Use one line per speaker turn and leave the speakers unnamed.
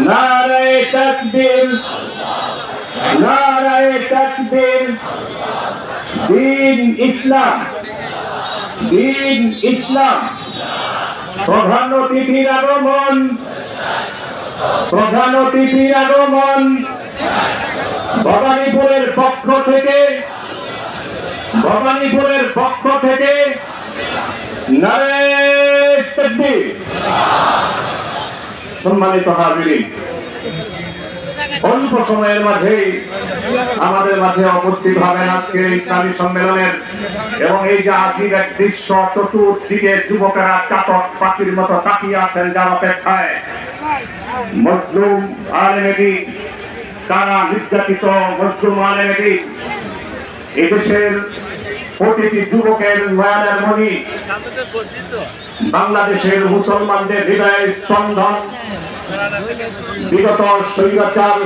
নারায়ে তাকবীর, নারায়ে তাকবীর। দ্বীন ইসলাম, দ্বীন ইসলাম। প্রধান অতিথির আগমন, প্রধান অতিথির আগমন। ভবানীপুরের পক্ষ থেকে, ভবানীপুরের পক্ষ থেকে নারায়ে তাকবীর। সম্মানিত হাজিরিন, অল্প সময়ের মাঝে আমাদের মাঝে উপস্থিত হবেন আজকের ইসলামী সম্মেলনের, এবং এই যে আজীব এক দৃশ্য, চতুর্দিকে যুবকেরা চাতক পাখির মতো তাকিয়ে আছেন যার অপেক্ষায়। মজলুম আলেম দ্বীন, কারা নির্যাতিত মজলুম আলেম দ্বীন, এদেশের প্রতিটি যুবকের নয়নের মণি, বাংলাদেশের মুসলমানদের হৃদয়ের স্পন্দন। বিগত স্বৈরাচার